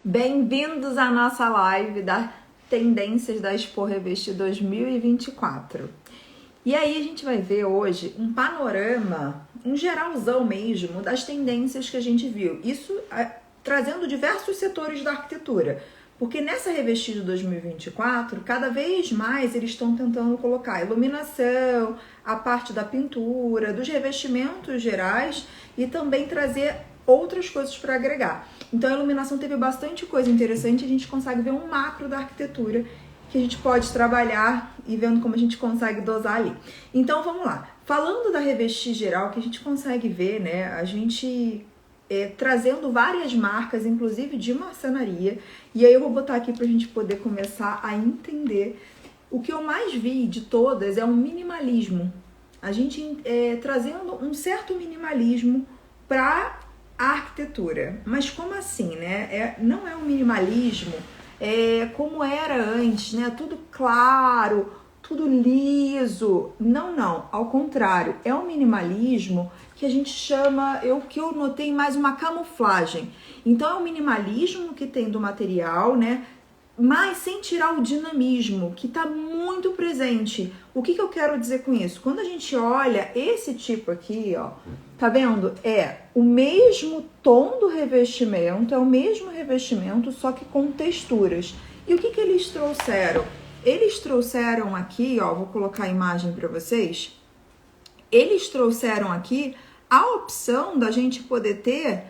Bem-vindos à nossa live das tendências da Expo Revestir 2024. E aí a gente vai ver hoje um panorama, um geralzão mesmo, das tendências que a gente viu. Isso trazendo diversos setores da arquitetura. Porque nessa Revestir de 2024, cada vez mais eles estão tentando colocar a iluminação, a parte da pintura, dos revestimentos gerais e também trazer outras coisas para agregar. Então a iluminação teve bastante coisa interessante, a gente consegue ver um macro da arquitetura que a gente pode trabalhar e vendo como a gente consegue dosar ali. Então vamos lá. Falando da Revestir geral, que a gente consegue ver, né, a gente trazendo várias marcas, inclusive de marcenaria, e aí eu vou botar aqui para a gente poder começar a entender. O que eu mais vi de todas é um minimalismo. A gente trazendo um certo minimalismo para a arquitetura. Mas como assim, né? Não é um minimalismo como era antes, né? Tudo claro, tudo liso. Não. Ao contrário, é um minimalismo que a gente chama, que eu notei mais uma camuflagem. Então é um minimalismo que tem do material, né? Mas sem tirar o dinamismo, que está muito presente. O que eu quero dizer com isso? Quando a gente olha esse tipo aqui, ó, tá vendo? É o mesmo tom do revestimento, é o mesmo revestimento, só que com texturas. E o que eles trouxeram? Eles trouxeram aqui, ó, vou colocar a imagem para vocês. Eles trouxeram aqui a opção da gente poder ter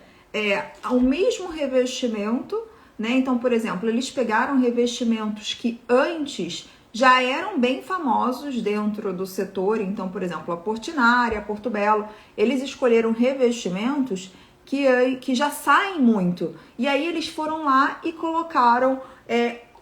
o mesmo revestimento, né? Então, por exemplo, eles pegaram revestimentos que antes já eram bem famosos dentro do setor. Então, por exemplo, a Portinari, a Porto Belo, eles escolheram revestimentos que já saem muito. E aí eles foram lá e colocaram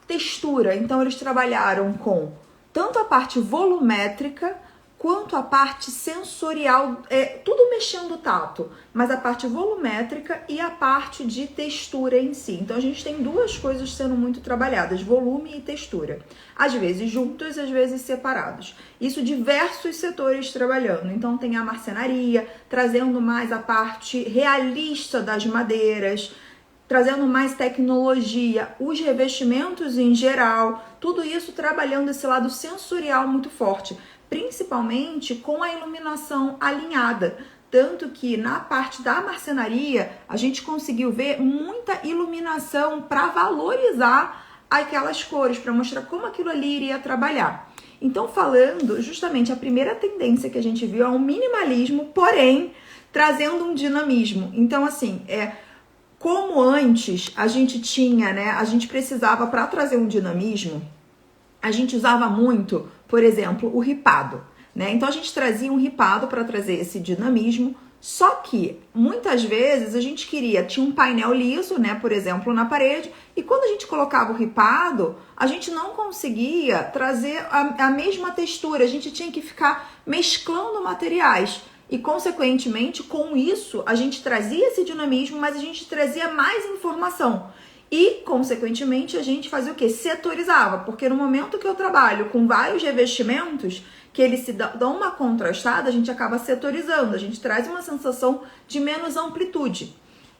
textura. Então, eles trabalharam com tanto a parte volumétrica quanto a parte sensorial, tudo mexendo o tato, mas a parte volumétrica e a parte de textura em si. Então a gente tem duas coisas sendo muito trabalhadas, volume e textura. Às vezes juntos, às vezes separados. Isso diversos setores trabalhando. Então tem a marcenaria, trazendo mais a parte realista das madeiras, trazendo mais tecnologia, os revestimentos em geral, tudo isso trabalhando esse lado sensorial muito forte, principalmente com a iluminação alinhada. Tanto que na parte da marcenaria, a gente conseguiu ver muita iluminação para valorizar aquelas cores, para mostrar como aquilo ali iria trabalhar. Então, falando, justamente a primeira tendência que a gente viu é um minimalismo, porém, trazendo um dinamismo. Então, assim, como antes a gente tinha, né, a gente precisava para trazer um dinamismo, a gente usava muito, por exemplo, o ripado, né? Então a gente trazia um ripado para trazer esse dinamismo, só que muitas vezes a gente tinha um painel liso, né, por exemplo, na parede, e quando a gente colocava o ripado, a gente não conseguia trazer a mesma textura, a gente tinha que ficar mesclando materiais. E, consequentemente, com isso, a gente trazia esse dinamismo, mas a gente trazia mais informação. E, consequentemente, a gente fazia o quê? Setorizava, porque no momento que eu trabalho com vários revestimentos, que eles se dão uma contrastada, a gente acaba setorizando, a gente traz uma sensação de menos amplitude.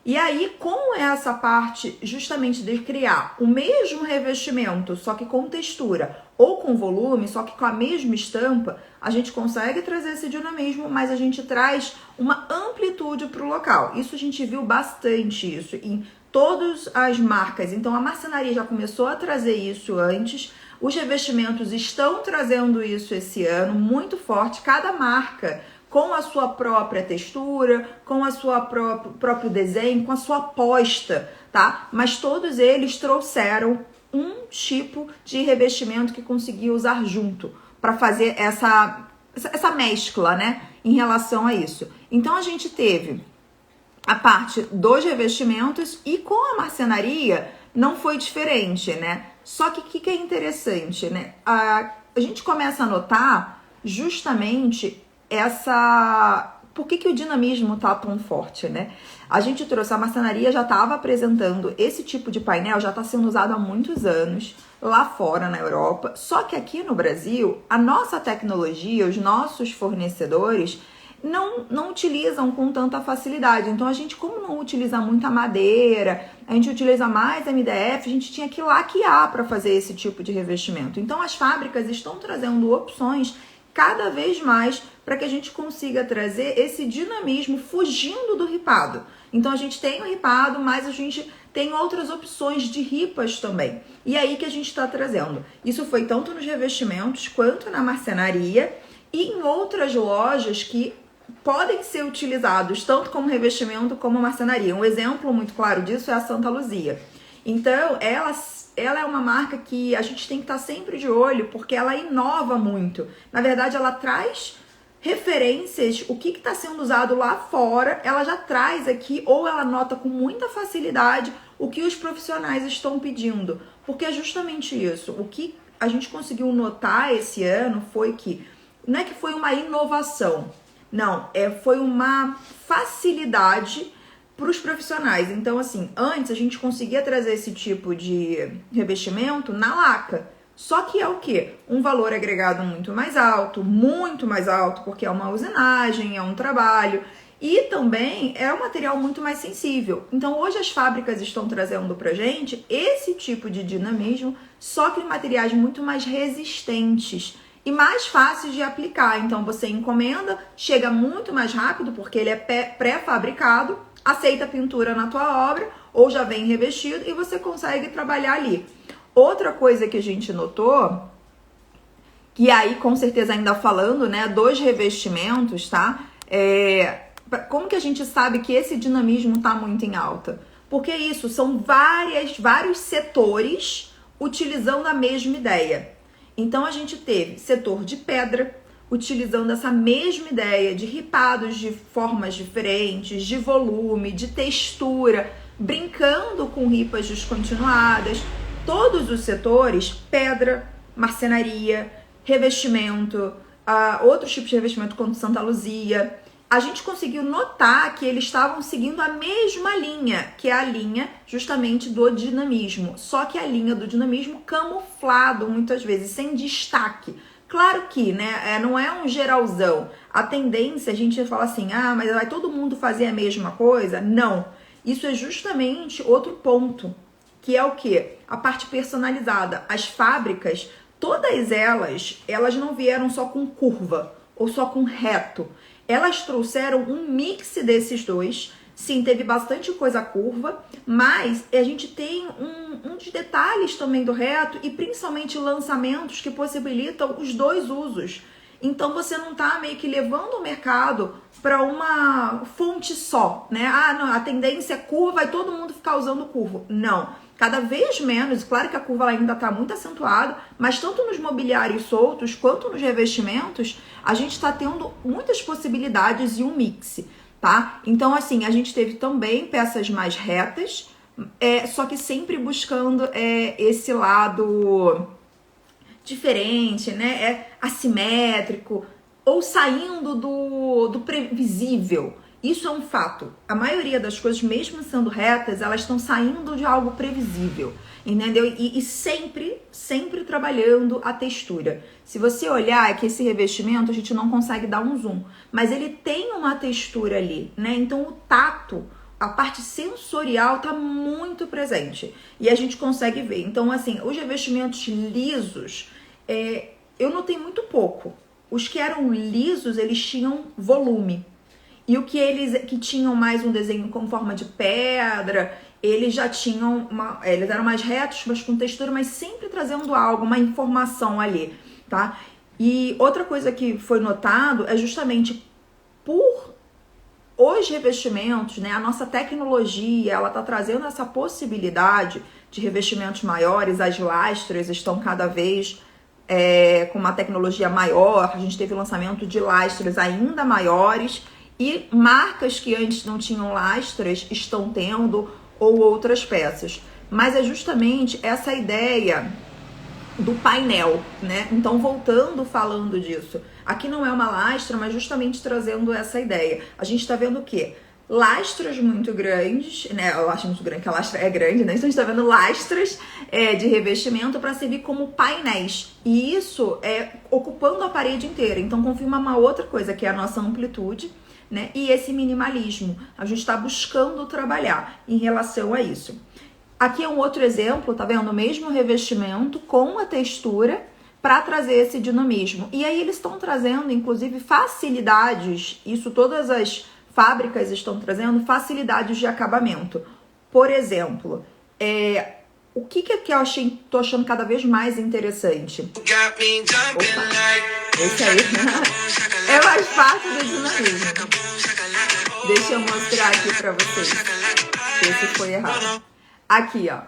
E aí, com essa parte justamente de criar o mesmo revestimento, só que com textura, ou com volume, só que com a mesma estampa, a gente consegue trazer esse dinamismo, mas a gente traz uma amplitude para o local. Isso a gente viu bastante isso em todas as marcas. Então a marcenaria já começou a trazer isso antes, os revestimentos estão trazendo isso esse ano, muito forte, cada marca com a sua própria textura, com a sua próprio desenho, com a sua aposta, tá? Mas todos eles trouxeram um tipo de revestimento que conseguia usar junto para fazer essa mescla, né, em relação a isso. Então a gente teve a parte dos revestimentos e com a marcenaria não foi diferente, né? Só que o que é interessante, né? A gente começa a notar justamente por que o dinamismo tá tão forte, né? A gente trouxe, a marcenaria já estava apresentando esse tipo de painel, já está sendo usado há muitos anos lá fora na Europa, só que aqui no Brasil, a nossa tecnologia, os nossos fornecedores, não utilizam com tanta facilidade. Então a gente, como não utiliza muita madeira, a gente utiliza mais MDF, a gente tinha que laquear para fazer esse tipo de revestimento. Então as fábricas estão trazendo opções cada vez mais para que a gente consiga trazer esse dinamismo fugindo do ripado. Então a gente tem o ripado, mas a gente tem outras opções de ripas também. E aí que a gente está trazendo. Isso foi tanto nos revestimentos quanto na marcenaria e em outras lojas que podem ser utilizados tanto como revestimento como marcenaria. Um exemplo muito claro disso é a Santa Luzia. Então, ela é uma marca que a gente tem que estar sempre de olho, porque ela inova muito. Na verdade, ela traz referências, o que está sendo usado lá fora, ela já traz aqui, ou ela nota com muita facilidade o que os profissionais estão pedindo. Porque é justamente isso. O que a gente conseguiu notar esse ano foi que, não é que foi uma inovação, não, foi uma facilidade para os profissionais. Então, assim, antes a gente conseguia trazer esse tipo de revestimento na laca. Só que é o quê? Um valor agregado muito mais alto, porque é uma usinagem, é um trabalho. E também é um material muito mais sensível. Então, hoje as fábricas estão trazendo pra gente esse tipo de dinamismo, só que em materiais muito mais resistentes e mais fáceis de aplicar. Então você encomenda, chega muito mais rápido porque ele é pré-fabricado, aceita a pintura na tua obra ou já vem revestido e você consegue trabalhar ali. Outra coisa que a gente notou, que aí com certeza ainda falando, né, dos revestimentos, tá? Como que a gente sabe que esse dinamismo tá muito em alta? Porque isso são vários setores utilizando a mesma ideia. Então, a gente teve setor de pedra, utilizando essa mesma ideia de ripados de formas diferentes, de volume, de textura, brincando com ripas descontinuadas. Todos os setores, pedra, marcenaria, revestimento, outros tipos de revestimento como Santa Luzia, a gente conseguiu notar que eles estavam seguindo a mesma linha, que é a linha justamente do dinamismo. Só que a linha do dinamismo camuflado muitas vezes, sem destaque. Claro que, né, não é um geralzão. A tendência, a gente fala assim, mas vai todo mundo fazer a mesma coisa? Não. Isso é justamente outro ponto, que é o quê? A parte personalizada. As fábricas, todas elas não vieram só com curva ou só com reto. Elas trouxeram um mix desses dois. Sim, teve bastante coisa curva, mas a gente tem uns detalhes também do reto e principalmente lançamentos que possibilitam os dois usos. Então você não tá meio que levando o mercado para uma fonte só, né? Não, a tendência é curva, vai todo mundo ficar usando curva. Não, cada vez menos. Claro que a curva ainda está muito acentuada, mas tanto nos mobiliários soltos quanto nos revestimentos, a gente está tendo muitas possibilidades e um mix, tá? Então, assim, a gente teve também peças mais retas, só que sempre buscando esse lado diferente, né? Assimétrico, ou saindo do previsível. Isso é um fato. A maioria das coisas, mesmo sendo retas, elas estão saindo de algo previsível, entendeu? E sempre trabalhando a textura. Se você olhar que esse revestimento, a gente não consegue dar um zoom, mas ele tem uma textura ali, né? Então o tato, a parte sensorial tá muito presente e a gente consegue ver. Então, assim, os revestimentos lisos, eu notei muito pouco. Os que eram lisos, eles tinham volume. E o que tinham mais um desenho com forma de pedra, eles já tinham eles eram mais retos, mas com textura, mas sempre trazendo algo, uma informação ali, tá? E outra coisa que foi notado é justamente por os revestimentos, né? A nossa tecnologia, ela tá trazendo essa possibilidade de revestimentos maiores, as lastras estão cada vez com uma tecnologia maior, a gente teve o lançamento de lastras ainda maiores, e marcas que antes não tinham lastras estão tendo, ou outras peças. Mas é justamente essa ideia do painel, né? Então, falando disso. Aqui não é uma lastra, mas justamente trazendo essa ideia. A gente tá vendo o quê? lastras muito grandes, né? Eu acho muito grande, que a lastra é grande, né? Então a gente tá vendo lastras de revestimento para servir como painéis. E isso é ocupando a parede inteira. Então confirma uma outra coisa, que é a nossa amplitude, né? E esse minimalismo. A gente está buscando trabalhar em relação a isso. Aqui é um outro exemplo, tá vendo? O mesmo revestimento com a textura para trazer esse dinamismo. E aí eles estão trazendo, inclusive, facilidades, isso todas as fábricas estão trazendo facilidades de acabamento. Por exemplo, o que eu tô achando cada vez mais interessante? Opa, esse aí é mais parte do dinamismo. Deixa eu mostrar aqui pra vocês. Esse foi errado. Aqui, ó.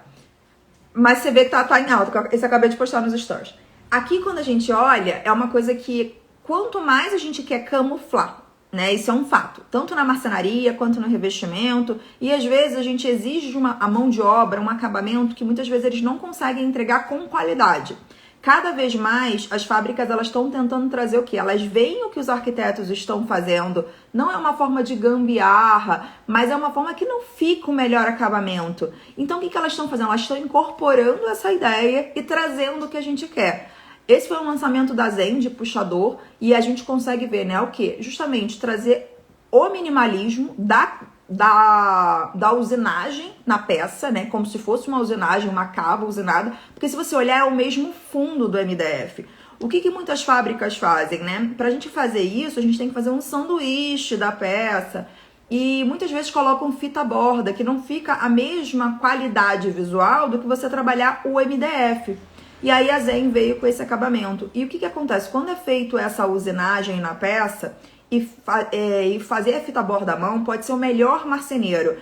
Mas você vê que tá em alta. Esse eu acabei de postar nos stories. Aqui, quando a gente olha, é uma coisa que quanto mais a gente quer camuflar, né? Isso é um fato, tanto na marcenaria quanto no revestimento, e às vezes a gente exige a mão de obra, um acabamento que muitas vezes eles não conseguem entregar com qualidade. Cada vez mais as fábricas elas estão tentando trazer o quê? Elas veem o que os arquitetos estão fazendo, não é uma forma de gambiarra, mas é uma forma que não fica o melhor acabamento. Então o que elas estão fazendo? Elas estão incorporando essa ideia e trazendo o que a gente quer. Esse foi um lançamento da Zen de puxador e a gente consegue ver, né, o que? Justamente trazer o minimalismo da usinagem na peça, né, como se fosse uma usinagem, uma cava usinada, porque se você olhar é o mesmo fundo do MDF. O que muitas fábricas fazem, né? Pra gente fazer isso, a gente tem que fazer um sanduíche da peça e muitas vezes colocam fita borda, que não fica a mesma qualidade visual do que você trabalhar o MDF. E aí a Zen veio com esse acabamento. E o que acontece? Quando é feito essa usinagem na peça e fazer a fita borda à mão, pode ser o melhor marceneiro.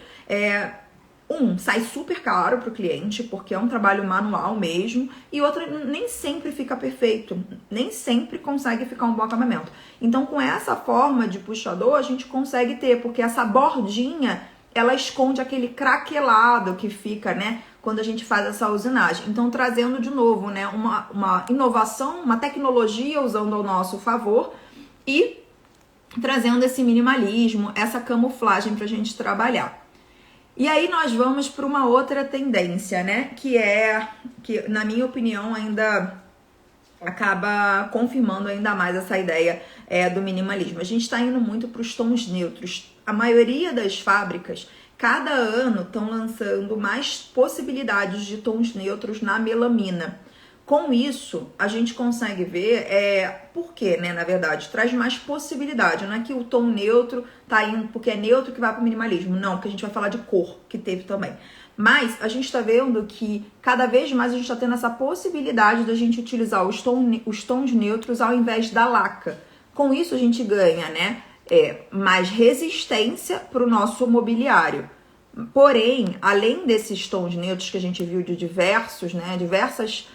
Sai super caro para o cliente, porque é um trabalho manual mesmo, e outra, nem sempre fica perfeito, nem sempre consegue ficar um bom acabamento. Então, com essa forma de puxador, a gente consegue ter, porque essa bordinha, ela esconde aquele craquelado que fica, né, quando a gente faz essa usinagem. Então, trazendo de novo, né, uma inovação, uma tecnologia usando ao nosso favor e trazendo esse minimalismo, essa camuflagem para a gente trabalhar. E aí nós vamos para uma outra tendência, né, que na minha opinião ainda acaba confirmando ainda mais essa ideia do minimalismo. A gente está indo muito para os tons neutros. A maioria das fábricas, cada ano, estão lançando mais possibilidades de tons neutros na melamina. Com isso, a gente consegue ver por quê, né? Na verdade, traz mais possibilidade. Não é que o tom neutro tá indo porque é neutro que vai para o minimalismo. Não, porque a gente vai falar de cor, que teve também. Mas a gente está vendo que cada vez mais a gente está tendo essa possibilidade da gente utilizar os tons neutros ao invés da laca. Com isso, a gente ganha, né? Mais resistência para o nosso mobiliário. Porém, além desses tons neutros que a gente viu de diversas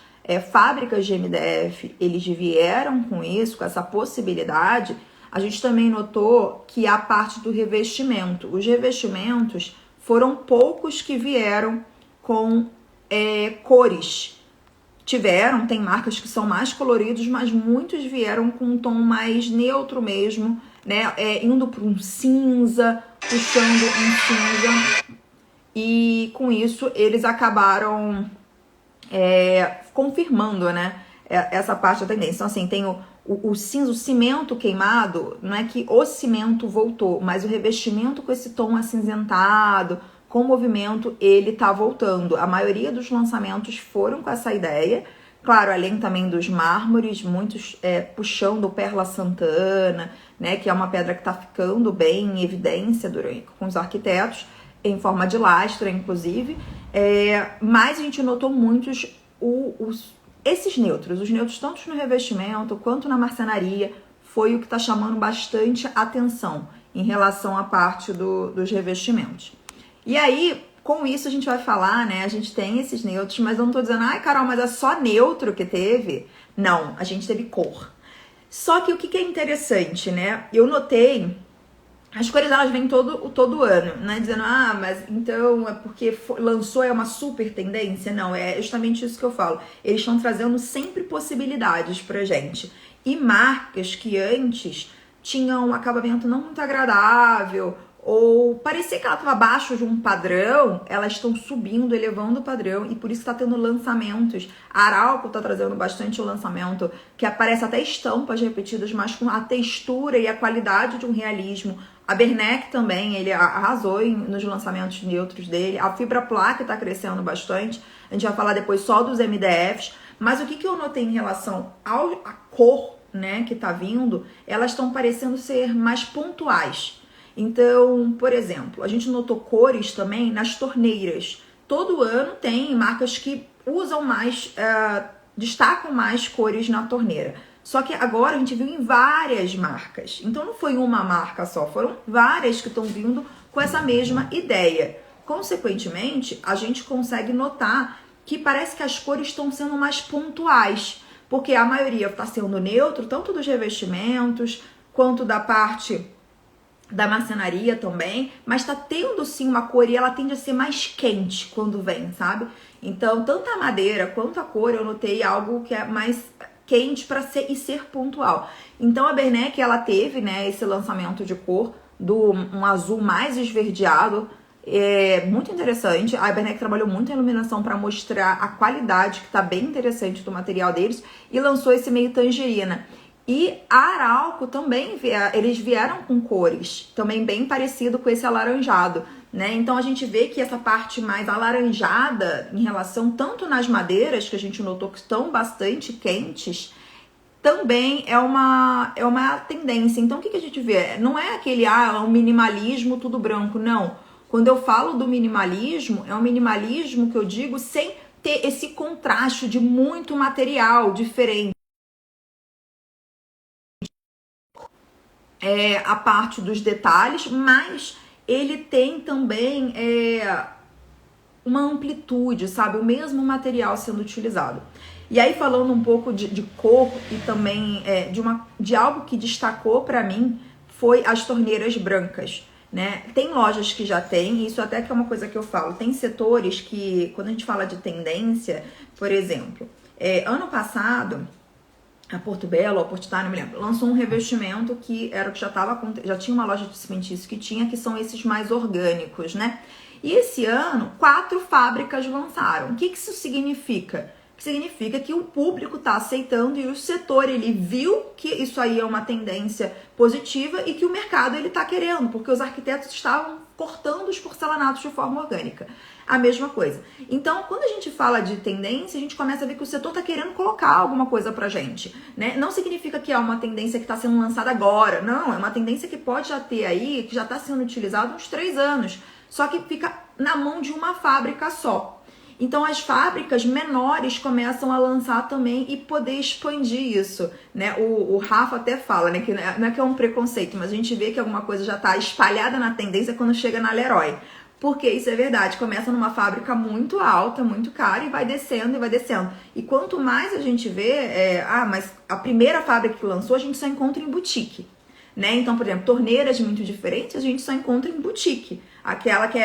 fábricas de MDF, eles vieram com isso, com essa possibilidade, a gente também notou que a parte do revestimento, os revestimentos foram poucos que vieram com cores. Tem marcas que são mais coloridos, mas muitos vieram com um tom mais neutro mesmo, né? Indo para um cinza, puxando um cinza. E com isso eles acabaram confirmando, né, essa parte da tendência. Então, assim, tem o cinza, o cimento queimado, não é que o cimento voltou, mas o revestimento com esse tom acinzentado, com movimento, ele tá voltando. A maioria dos lançamentos foram com essa ideia. Claro, além também dos mármores, muitos puxando Perla Santana, né, que é uma pedra que tá ficando bem em evidência com os arquitetos, em forma de lastra, inclusive. Mas a gente notou muitos esses neutros, os neutros tanto no revestimento quanto na marcenaria, foi o que está chamando bastante atenção em relação à parte dos revestimentos. E aí, com isso a gente vai falar, né, a gente tem esses neutros, mas eu não tô dizendo, ai Carol, mas é só neutro que teve? Não, a gente teve cor. Só que o que é interessante, né, eu notei, as cores elas vêm todo ano, né? Dizendo, mas então é porque lançou, é uma super tendência? Não, é justamente isso que eu falo. Eles estão trazendo sempre possibilidades pra gente. E marcas que antes tinham um acabamento não muito agradável, ou parecer que ela estava abaixo de um padrão, elas estão subindo, elevando o padrão, e por isso está tendo lançamentos. A Arauco está trazendo bastante o lançamento, que aparece até estampas repetidas, mas com a textura e a qualidade de um realismo. A Bernec também, ele arrasou nos lançamentos neutros dele. A Fibra Placa está crescendo bastante. A gente vai falar depois só dos MDFs. Mas o que eu notei em relação à cor, né, que está vindo, elas estão parecendo ser mais pontuais. Então, por exemplo, a gente notou cores também nas torneiras. Todo ano tem marcas que usam mais, destacam mais cores na torneira. Só que agora a gente viu em várias marcas. Então não foi uma marca só, foram várias que estão vindo com essa mesma ideia. Consequentemente, a gente consegue notar que parece que as cores estão sendo mais pontuais, porque a maioria está sendo neutro, tanto dos revestimentos quanto da parte da marcenaria também, mas tá tendo sim uma cor e ela tende a ser mais quente quando vem, sabe? Então, tanto a madeira quanto a cor, eu notei algo que é mais quente para ser pontual. Então, a Bernec, ela teve, né, esse lançamento de cor do um azul mais esverdeado, muito interessante. A Bernec trabalhou muito em iluminação para mostrar a qualidade, que tá bem interessante do material deles, e lançou esse meio tangerina. E a Arauco também, eles vieram com cores, também bem parecido com esse alaranjado, né? Então a gente vê que essa parte mais alaranjada em relação tanto nas madeiras, que a gente notou que estão bastante quentes, também é uma tendência. Então o que a gente vê? Não é aquele, um minimalismo tudo branco, não. Quando eu falo do minimalismo, é um minimalismo que eu digo sem ter esse contraste de muito material diferente. A parte dos detalhes, mas ele tem também uma amplitude, sabe? O mesmo material sendo utilizado. E aí, falando um pouco de cor e também de algo que destacou para mim, foi as torneiras brancas, né? Tem lojas que já tem, isso até que é uma coisa que eu falo, tem setores que, quando a gente fala de tendência, por exemplo, ano passado, a Porto Belo, a Portitá, não me lembro, lançou um revestimento que era o que já tinha uma loja de cimentício que são esses mais orgânicos, né? E esse ano, 4 fábricas lançaram. O que isso significa? Significa que o público está aceitando e o setor, ele viu que isso aí é uma tendência positiva e que o mercado, ele está querendo, porque os arquitetos estavam cortando os porcelanatos de forma orgânica. A mesma coisa. Então, quando a gente fala de tendência, a gente começa a ver que o setor está querendo colocar alguma coisa pra gente, né? Não significa que é uma tendência que está sendo lançada agora. Não, é uma tendência que pode já ter aí, que já está sendo utilizada há uns 3 anos. Só que fica na mão de uma fábrica só. Então, as fábricas menores começam a lançar também e poder expandir isso, né? O Rafa até fala, né, que não é que é um preconceito, mas a gente vê que alguma coisa já está espalhada na tendência quando chega na Leroy. Porque isso é verdade, começa numa fábrica muito alta, muito cara e vai descendo e vai descendo. E quanto mais a gente vê, mas a primeira fábrica que lançou a gente só encontra em boutique, né? Então, por exemplo, torneiras muito diferentes a gente só encontra em boutique. Aquela que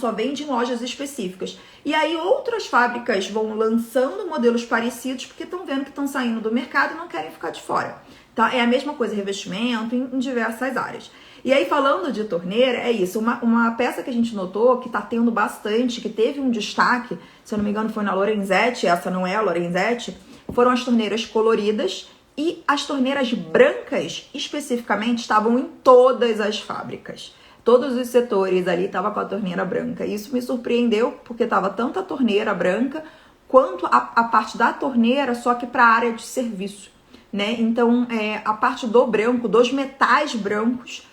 só vende em lojas específicas. E aí outras fábricas vão lançando modelos parecidos porque estão vendo que estão saindo do mercado e não querem ficar de fora. Então, é a mesma coisa, revestimento em diversas áreas. E aí, falando de torneira, é isso. Uma peça que a gente notou que tá tendo bastante, que teve um destaque, se eu não me engano foi na Lorenzetti, essa não é a Lorenzetti, foram as torneiras coloridas e as torneiras brancas, especificamente, estavam em todas as fábricas. Todos os setores ali estavam com a torneira branca. Isso me surpreendeu, porque estava tanto a torneira branca quanto a parte da torneira, só que para a área de serviço, né? Então, a parte do branco, dos metais brancos,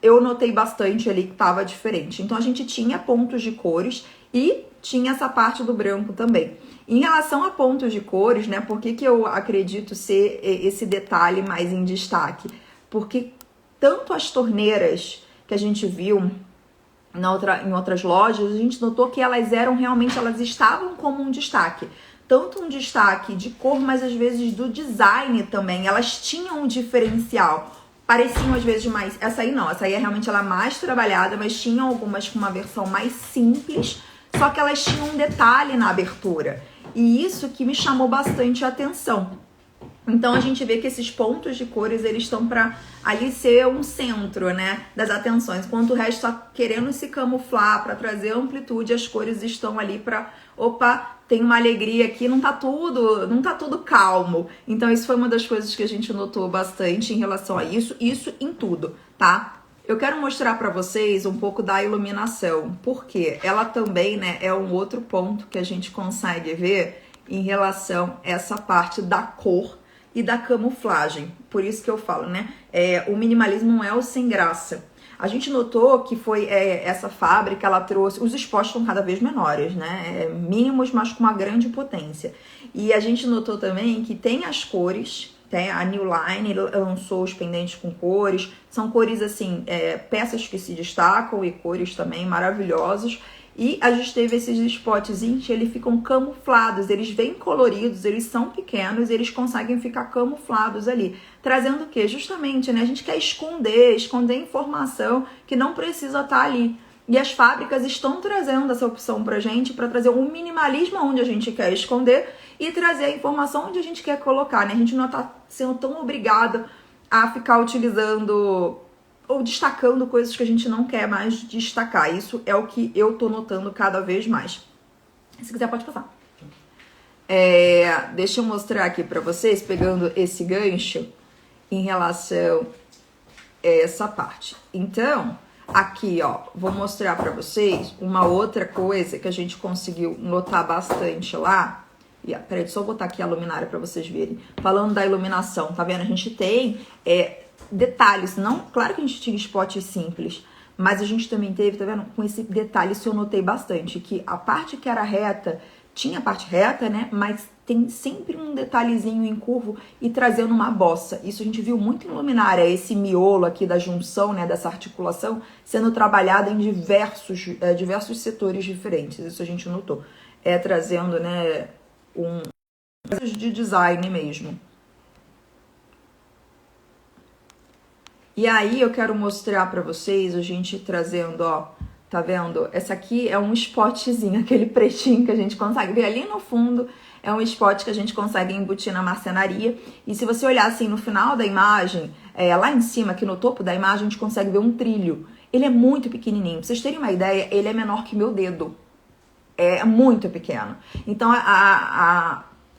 eu notei bastante ali que estava diferente. Então, a gente tinha pontos de cores e tinha essa parte do branco também. Em relação a pontos de cores, né? Por que eu acredito ser esse detalhe mais em destaque? Porque tanto as torneiras que a gente viu em outras lojas, a gente notou que elas estavam como um destaque. Tanto um destaque de cor, mas às vezes do design também. Elas tinham um diferencial. Pareciam às vezes mais... Essa aí não, essa aí realmente ela mais trabalhada, mas tinham algumas com uma versão mais simples, só que elas tinham um detalhe na abertura. E isso que me chamou bastante a atenção. Então a gente vê que esses pontos de cores, eles estão para ali ser um centro, né, das atenções. Enquanto o resto está querendo se camuflar para trazer amplitude, as cores estão ali para, opa, tem uma alegria aqui, não tá tudo calmo. Então isso foi uma das coisas que a gente notou bastante em relação a isso em tudo, tá? Eu quero mostrar para vocês um pouco da iluminação, porque ela também, né, é um outro ponto que a gente consegue ver em relação a essa parte da cor e da camuflagem. Por isso que eu falo, né? O minimalismo não é o sem graça. A gente notou que foi essa fábrica, ela trouxe... Os spots estão cada vez menores, né? Mínimos, mas com uma grande potência. E a gente notou também que tem as cores, tem a New Line lançou os pendentes com cores. São cores, assim, peças que se destacam e cores também maravilhosas. E a gente teve esses spotzinhos que eles ficam camuflados, eles vêm coloridos, eles são pequenos, eles conseguem ficar camuflados ali. Trazendo o quê? Justamente, né? A gente quer esconder informação que não precisa estar ali. E as fábricas estão trazendo essa opção pra gente, para trazer um minimalismo onde a gente quer esconder e trazer a informação onde a gente quer colocar, né? A gente não tá sendo tão obrigado a ficar utilizando ou destacando coisas que a gente não quer mais destacar. Isso é o que eu tô notando cada vez mais. Se quiser, pode passar. Deixa eu mostrar aqui pra vocês, pegando esse gancho em relação a essa parte. Então, aqui, ó, vou mostrar pra vocês uma outra coisa que a gente conseguiu notar bastante lá. E, peraí, só botar aqui a luminária pra vocês verem. Falando da iluminação, tá vendo? A gente tem... detalhes, não, claro que a gente tinha spots simples, mas a gente também teve, tá vendo? Com esse detalhe, isso eu notei bastante, que a parte que era reta, tinha a parte reta, né? Mas tem sempre um detalhezinho em curvo e trazendo uma bossa. Isso a gente viu muito em luminária, esse miolo aqui da junção, né? Dessa articulação, sendo trabalhada em diversos setores diferentes. Isso a gente notou. Trazendo, né? De design mesmo. E aí eu quero mostrar pra vocês, a gente trazendo, ó, tá vendo? Essa aqui é um spotzinho, aquele pretinho que a gente consegue ver ali no fundo, é um spot que a gente consegue embutir na marcenaria. E se você olhar assim no final da imagem, lá em cima, aqui no topo da imagem, a gente consegue ver um trilho. Ele é muito pequenininho, pra vocês terem uma ideia, ele é menor que meu dedo. É muito pequeno. Então,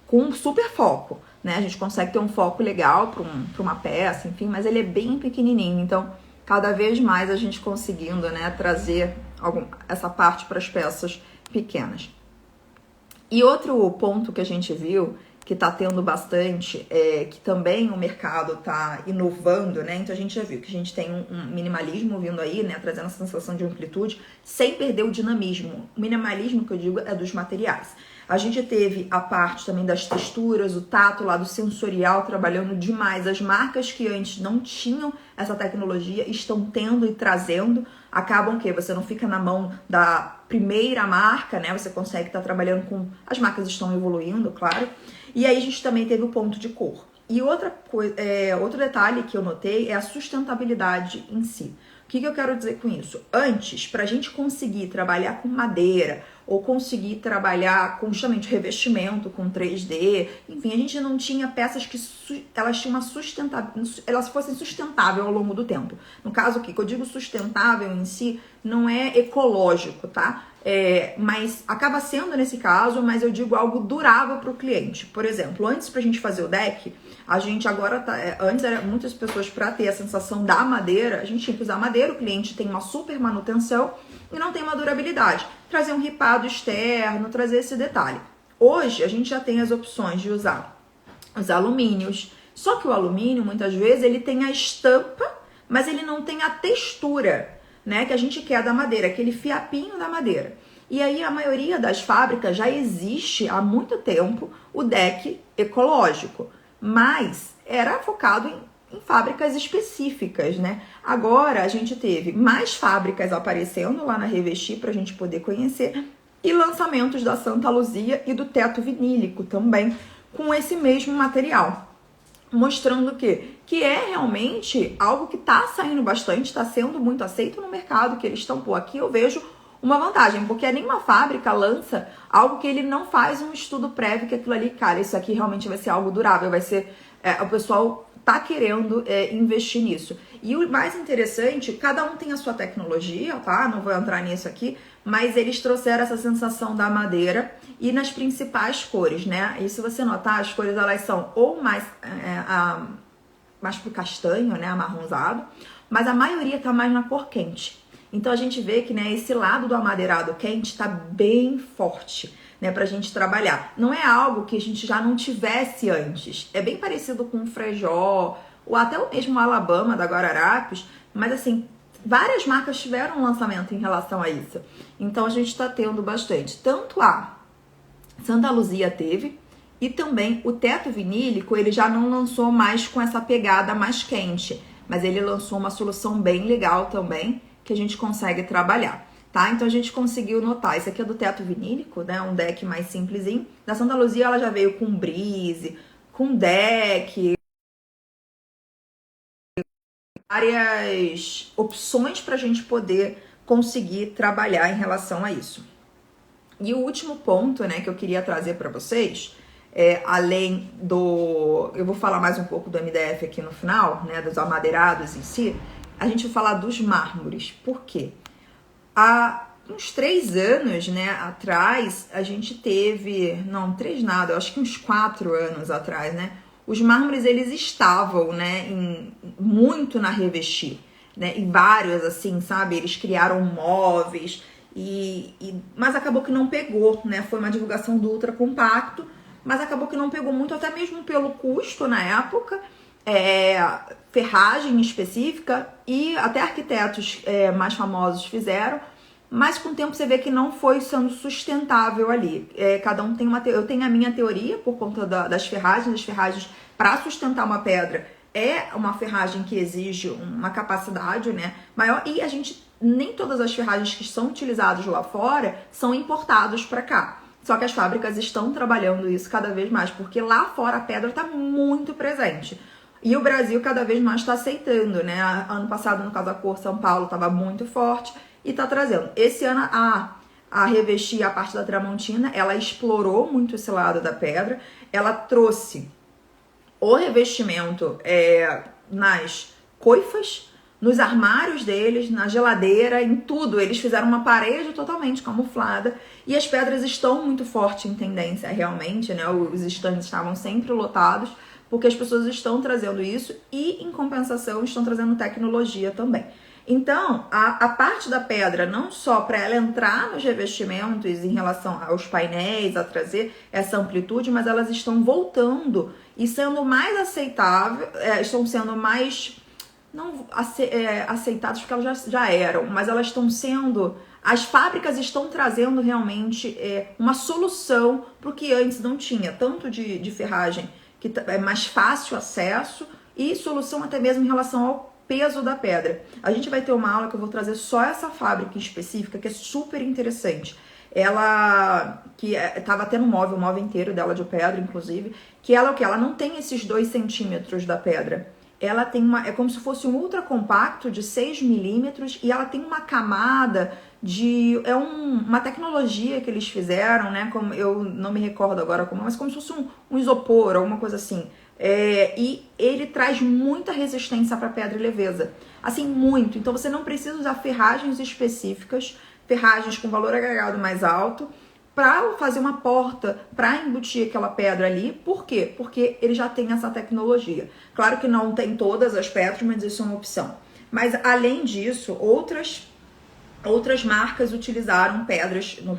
com um super foco, né? A gente consegue ter um foco legal para uma peça, enfim, mas ele é bem pequenininho. Então, cada vez mais a gente conseguindo, né, trazer essa parte para as peças pequenas. E outro ponto que a gente viu, que está tendo bastante, que também o mercado está inovando, né? Então a gente já viu que a gente tem um minimalismo vindo aí, né? Trazendo essa sensação de amplitude, sem perder o dinamismo. O minimalismo que eu digo é dos materiais. A gente teve a parte também das texturas, o tato, o lado sensorial, trabalhando demais. As marcas que antes não tinham essa tecnologia estão tendo e trazendo. Acabam que você não fica na mão da primeira marca, né? Você consegue estar trabalhando com... As marcas estão evoluindo, claro. E aí a gente também teve o ponto de cor. E outro detalhe que eu notei é a sustentabilidade em si. O que eu quero dizer com isso? Antes, para a gente conseguir trabalhar com madeira ou conseguir trabalhar com justamente revestimento, com 3D, enfim, a gente não tinha peças que elas tinham elas fossem sustentáveis ao longo do tempo. No caso aqui, que eu digo sustentável em si, não é ecológico, tá? Mas acaba sendo nesse caso, mas eu digo algo durável para o cliente. Por exemplo, antes pra gente fazer o deck, a gente agora antes era muitas pessoas para ter a sensação da madeira, a gente tinha que usar madeira, o cliente tem uma super manutenção e não tem uma durabilidade. Trazer um ripado externo, trazer esse detalhe. Hoje a gente já tem as opções de usar os alumínios, só que o alumínio muitas vezes ele tem a estampa, mas ele não tem a textura, né, que a gente quer da madeira, aquele fiapinho da madeira. E aí a maioria das fábricas já existe há muito tempo o deck ecológico, mas era focado em fábricas específicas, né? Agora a gente teve mais fábricas aparecendo lá na Revestir para a gente poder conhecer e lançamentos da Santa Luzia e do teto vinílico também com esse mesmo material. Mostrando que é realmente algo que está saindo bastante, está sendo muito aceito no mercado, que eles estão, aqui eu vejo uma vantagem, porque nenhuma fábrica lança algo que ele não faz um estudo prévio, que aquilo ali, cara, isso aqui realmente vai ser algo durável, vai ser, o pessoal tá querendo investir nisso. E o mais interessante, cada um tem a sua tecnologia, tá? Não vou entrar nisso aqui, mas eles trouxeram essa sensação da madeira e nas principais cores, né? E se você notar, as cores elas são ou mais pro castanho, né, amarronzado, mas a maioria tá mais na cor quente. Então a gente vê que, né, esse lado do amadeirado quente tá bem forte, né, pra gente trabalhar. Não é algo que a gente já não tivesse antes. É bem parecido com o Frejó, ou até o mesmo Alabama da Guararapes, mas assim, várias marcas tiveram um lançamento em relação a isso. Então a gente tá tendo bastante. Tanto a Santa Luzia teve, e também o teto vinílico, ele já não lançou mais com essa pegada mais quente, mas ele lançou uma solução bem legal também, que a gente consegue trabalhar, tá? Então a gente conseguiu notar, esse aqui é do teto vinílico, né? Um deck mais simplesinho. Da Santa Luzia ela já veio com brise, com deck, várias opções pra gente poder conseguir trabalhar em relação a isso. E o último ponto, né, que eu queria trazer para vocês, além do... Eu vou falar mais um pouco do MDF aqui no final, né, dos amadeirados em si. A gente vai falar dos mármores. Por quê? Há uns 3 anos, né, atrás, a gente teve... Não, 3 nada, eu acho que uns 4 anos atrás, né? Os mármores, eles estavam, né, muito na Revestir, né? E vários, assim, sabe? Eles criaram móveis... mas acabou que não pegou, né? Foi uma divulgação do ultra compacto, mas acabou que não pegou muito, até mesmo pelo custo na época, ferragem específica, e até arquitetos mais famosos fizeram, mas com o tempo você vê que não foi sendo sustentável ali. Cada um tem eu tenho a minha teoria por conta das ferragens para sustentar uma pedra é uma ferragem que exige uma capacidade, né, maior, e nem todas as ferragens que são utilizadas lá fora são importadas para cá. Só que as fábricas estão trabalhando isso cada vez mais, porque lá fora a pedra está muito presente. E o Brasil cada vez mais está aceitando, né? Ano passado, no caso da cor São Paulo, estava muito forte e está trazendo. Esse ano a Revestir, a parte da Tramontina, ela explorou muito esse lado da pedra. Ela trouxe o revestimento nas coifas, nos armários deles, na geladeira, em tudo. Eles fizeram uma parede totalmente camuflada e as pedras estão muito fortes em tendência, realmente, né? Os estandes estavam sempre lotados porque as pessoas estão trazendo isso e, em compensação, estão trazendo tecnologia também. Então, a parte da pedra, não só para ela entrar nos revestimentos em relação aos painéis, a trazer essa amplitude, mas elas estão voltando e sendo mais aceitáveis, estão sendo mais... não aceitadas porque elas já eram, mas elas estão sendo... As fábricas estão trazendo realmente uma solução para o que antes não tinha, tanto de ferragem, que é mais fácil acesso, e solução até mesmo em relação ao peso da pedra. A gente vai ter uma aula que eu vou trazer só essa fábrica específica, que é super interessante. Ela, que estava tendo o móvel inteiro dela de pedra, inclusive, que ela, ela não tem esses 2 centímetros da pedra. Ela tem é como se fosse um ultra compacto de 6 milímetros e ela tem uma camada de... uma tecnologia que eles fizeram, né? Como, eu não me recordo agora como, mas como se fosse um isopor, alguma coisa assim. E ele traz muita resistência para pedra e leveza. Assim, muito. Então você não precisa usar ferragens específicas, ferragens com valor agregado mais alto, para fazer uma porta, para embutir aquela pedra ali. Por quê? Porque ele já tem essa tecnologia. Claro que não tem todas as pedras, mas isso é uma opção. Mas além disso, outras marcas utilizaram pedras no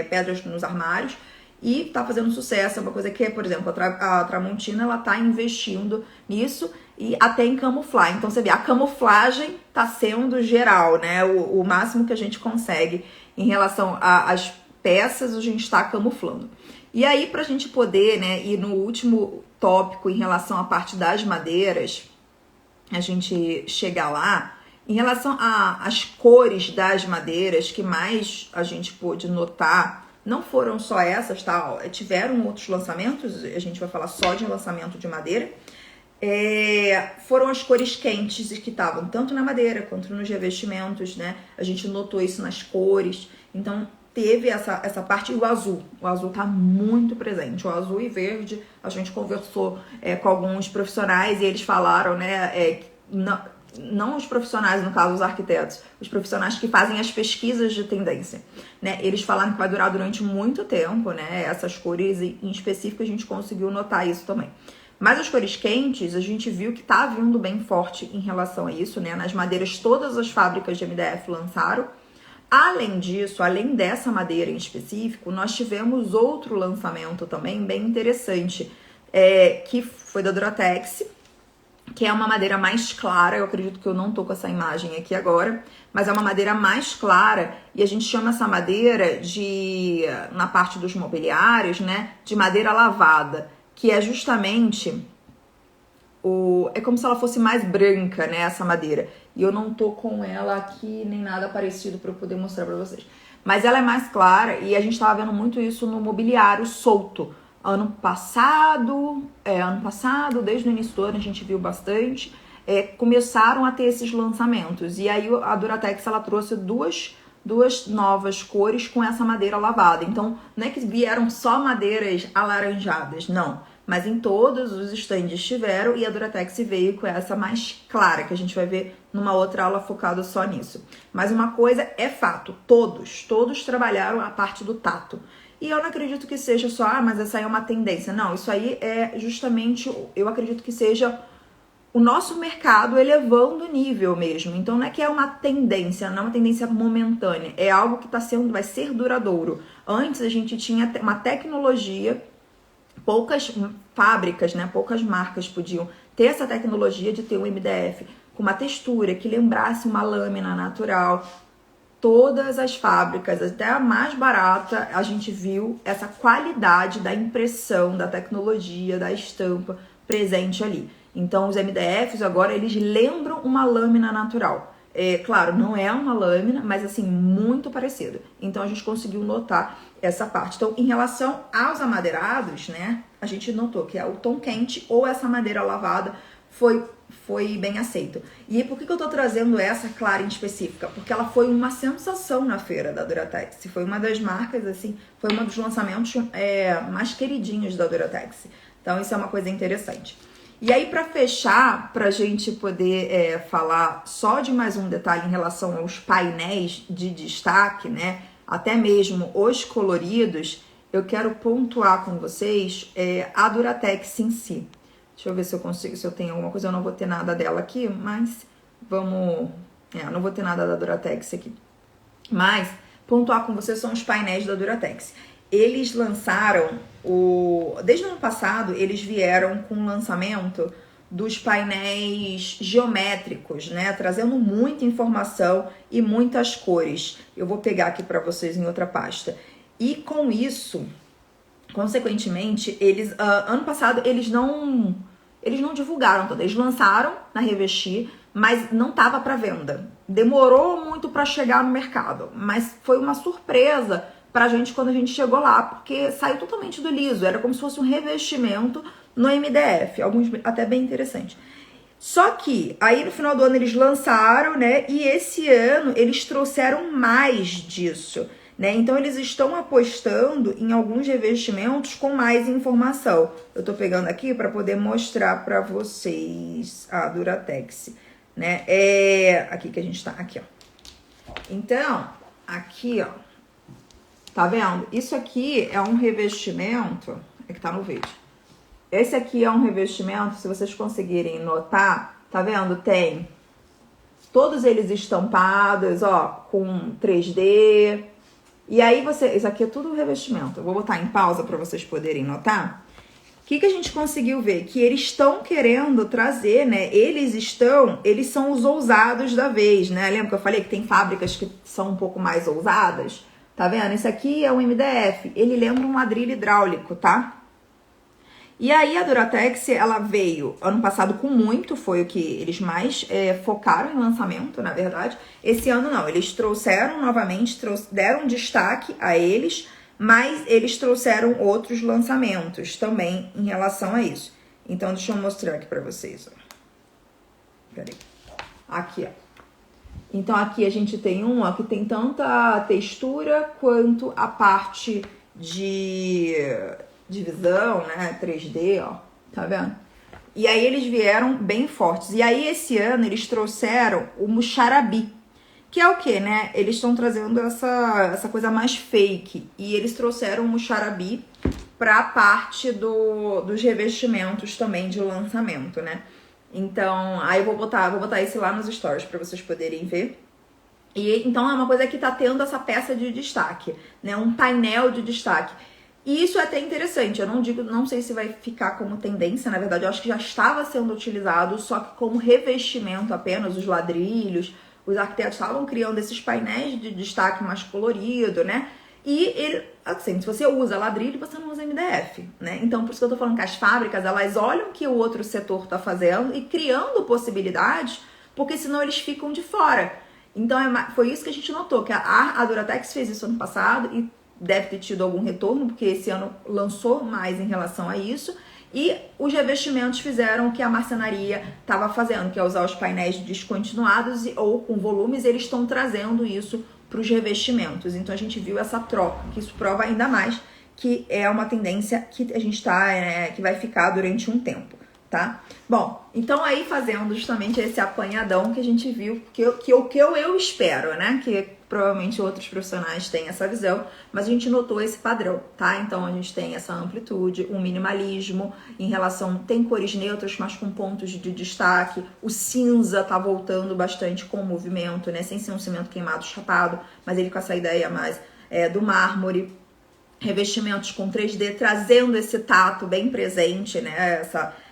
pedras nos armários e tá fazendo sucesso. É uma coisa que, por exemplo, a Tramontina, ela tá investindo nisso e até em camuflar. Então você vê, a camuflagem tá sendo geral, né? O máximo que a gente consegue em relação às peças, a gente está camuflando. E aí, para a gente poder, né, ir no último tópico em relação à parte das madeiras, a gente chegar lá, em relação às cores das madeiras que mais a gente pôde notar, não foram só essas, tá? Tiveram outros lançamentos, a gente vai falar só de lançamento de madeira. foram as cores quentes que estavam tanto na madeira quanto nos revestimentos, né? A gente notou isso nas cores. Então, teve essa parte. E o azul tá muito presente. O azul e verde, a gente conversou com alguns profissionais e eles falaram, né? Não os profissionais, no caso, os arquitetos, os profissionais que fazem as pesquisas de tendência, né? Eles falaram que vai durar durante muito tempo, né? Essas cores, em específico, a gente conseguiu notar isso também. Mas as cores quentes, a gente viu que tá vindo bem forte em relação a isso, né? Nas madeiras, todas as fábricas de MDF lançaram. Além disso, além dessa madeira em específico, nós tivemos outro lançamento também bem interessante, que foi da Duratex, que é uma madeira mais clara. Eu acredito que eu não tô com essa imagem aqui agora, mas é uma madeira mais clara e a gente chama essa madeira na parte dos mobiliários, né, de madeira lavada, que é justamente é como se ela fosse mais branca, né, essa madeira. E eu não tô com ela aqui, nem nada parecido para eu poder mostrar para vocês. Mas ela é mais clara e a gente tava vendo muito isso no mobiliário solto. Ano passado, desde o início do ano a gente viu bastante, começaram a ter esses lançamentos. E aí a Duratex, ela trouxe duas novas cores com essa madeira lavada. Então, não é que vieram só madeiras alaranjadas, não. Mas em todos os estandes tiveram e a Duratex veio com essa mais clara, que a gente vai ver numa outra aula focada só nisso. Mas uma coisa é fato, todos trabalharam a parte do tato. E eu não acredito que seja só, mas essa aí é uma tendência. Não, isso aí é justamente, eu acredito que seja o nosso mercado elevando o nível mesmo. Então não é que é uma tendência, não é uma tendência momentânea, é algo que vai ser duradouro. Antes a gente tinha uma tecnologia, poucas fábricas, né, poucas marcas podiam ter essa tecnologia de ter um MDF com uma textura que lembrasse uma lâmina natural. Todas as fábricas, até a mais barata, a gente viu essa qualidade da impressão, da tecnologia, da estampa presente ali. Então, os MDFs agora, eles lembram uma lâmina natural. Claro, não é uma lâmina, mas assim, muito parecido. Então, a gente conseguiu notar essa parte. Então, em relação aos amadeirados, né, a gente notou que o tom quente ou essa madeira lavada foi bem aceito. E por que eu tô trazendo essa clara em específica? Porque ela foi uma sensação na feira da Duratex. Foi uma das marcas, assim, foi um dos lançamentos mais queridinhos da Duratex. Então, isso é uma coisa interessante. E aí, para fechar, pra gente poder falar só de mais um detalhe em relação aos painéis de destaque, né? Até mesmo os coloridos, eu quero pontuar com vocês a Duratex em si. Deixa eu ver se eu consigo, se eu tenho alguma coisa. Eu não vou ter nada dela aqui, mas vamos... eu não vou ter nada da Duratex aqui. Mas, pontuar com vocês são os painéis da Duratex. Eles lançaram, desde o ano passado, eles vieram com o lançamento dos painéis geométricos, né? Trazendo muita informação e muitas cores. Eu vou pegar aqui para vocês em outra pasta. E com isso... Consequentemente, ano passado, eles não divulgaram tudo. Eles lançaram na Revestir, mas não estava para venda. Demorou muito para chegar no mercado, mas foi uma surpresa pra gente quando a gente chegou lá, porque saiu totalmente do liso. Era como se fosse um revestimento no MDF, alguns até bem interessantes. Só que aí no final do ano eles lançaram, né? E esse ano eles trouxeram mais disso, né? Então eles estão apostando em alguns revestimentos com mais informação. Eu tô pegando aqui para poder mostrar para vocês a Duratex, né? Aqui que a gente tá, aqui, ó. Então, aqui, ó. Tá vendo? Isso aqui é um revestimento, que tá no vídeo. Esse aqui é um revestimento, se vocês conseguirem notar, tá vendo? Tem todos eles estampados, ó, com 3D. E aí isso aqui é tudo revestimento. Eu vou botar em pausa para vocês poderem notar. O que a gente conseguiu ver? Que eles estão querendo trazer, né? Eles são os ousados da vez, né? Lembra que eu falei que tem fábricas que são um pouco mais ousadas? Tá vendo? Esse aqui é um MDF. Ele lembra um ladrilho hidráulico, tá? E aí a Duratex, ela veio ano passado com muito, foi o que eles mais focaram em lançamento, na verdade. Esse ano não, eles trouxeram novamente, deram destaque a eles, mas eles trouxeram outros lançamentos também em relação a isso. Então, deixa eu mostrar aqui pra vocês, ó. Peraí. Aqui, ó. Então, aqui a gente tem um, ó, que tem tanta textura quanto a parte de visão, né? 3D, ó. Tá vendo? E aí eles vieram bem fortes. E aí esse ano eles trouxeram o Muxarabi, que é o que, né? Eles estão trazendo essa coisa mais fake. E eles trouxeram o Muxarabi pra parte dos revestimentos também de lançamento, né? Então, aí eu vou botar esse lá nos stories pra vocês poderem ver. E então é uma coisa que tá tendo essa peça de destaque, né? Um painel de destaque. E isso é até interessante, eu não sei se vai ficar como tendência, na verdade eu acho que já estava sendo utilizado, só que como revestimento apenas, os ladrilhos, os arquitetos estavam criando esses painéis de destaque mais colorido, né? E ele, assim, se você usa ladrilho, você não usa MDF, né? Então, por isso que eu tô falando que as fábricas, elas olham o que o outro setor tá fazendo e criando possibilidades, porque senão eles ficam de fora. Então, foi isso que a gente notou, que a Duratex fez isso ano passado e deve ter tido algum retorno, porque esse ano lançou mais em relação a isso. E os revestimentos fizeram o que a marcenaria estava fazendo, que é usar os painéis descontinuados ou com volumes, eles estão trazendo isso para os revestimentos. Então a gente viu essa troca, que isso prova ainda mais que é uma tendência que a gente que vai ficar durante um tempo, tá? Bom, então aí fazendo justamente esse apanhadão que a gente viu, o que eu espero, né? Que provavelmente outros profissionais têm essa visão, mas a gente notou esse padrão, tá? Então a gente tem essa amplitude, um minimalismo em relação, tem cores neutras, mas com pontos de destaque, o cinza tá voltando bastante com o movimento, né? Sem ser um cimento queimado chapado, mas ele com essa ideia mais do mármore, revestimentos com 3D, trazendo esse tato bem presente, né?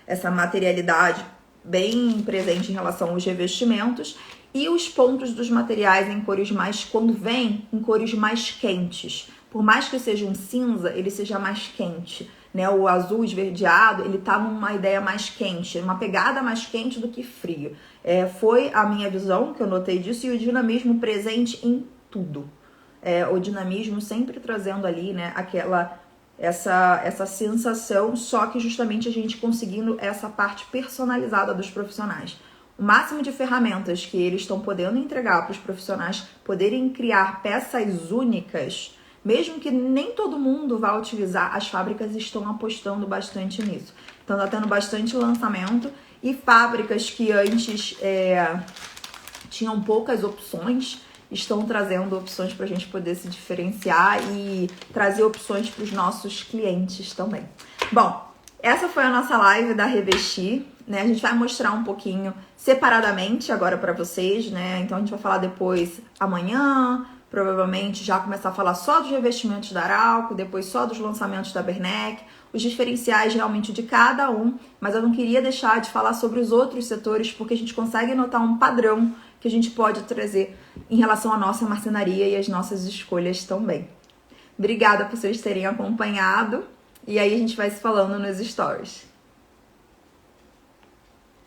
Essa materialidade bem presente em relação aos revestimentos. E os pontos dos materiais em cores mais, quando vem em cores mais quentes. Por mais que seja um cinza, ele seja mais quente, né? O azul esverdeado, ele tá numa ideia mais quente, uma pegada mais quente do que frio. Foi a minha visão, que eu notei disso, e o dinamismo presente em tudo. O dinamismo sempre trazendo ali, né, essa sensação, só que justamente a gente conseguindo essa parte personalizada dos profissionais. O máximo de ferramentas que eles estão podendo entregar para os profissionais poderem criar peças únicas, mesmo que nem todo mundo vá utilizar, as fábricas estão apostando bastante nisso. Então tá tendo bastante lançamento e fábricas que antes tinham poucas opções, estão trazendo opções para a gente poder se diferenciar e trazer opções para os nossos clientes também. Bom, essa foi a nossa live da Revestir, né? A gente vai mostrar um pouquinho separadamente agora para vocês, né? Então a gente vai falar depois amanhã, provavelmente já começar a falar só dos revestimentos da Arauco, depois só dos lançamentos da Bernec, os diferenciais realmente de cada um, mas eu não queria deixar de falar sobre os outros setores, porque a gente consegue notar um padrão que a gente pode trazer em relação à nossa marcenaria e as nossas escolhas também. Obrigada por vocês terem acompanhado, e aí a gente vai se falando nos stories.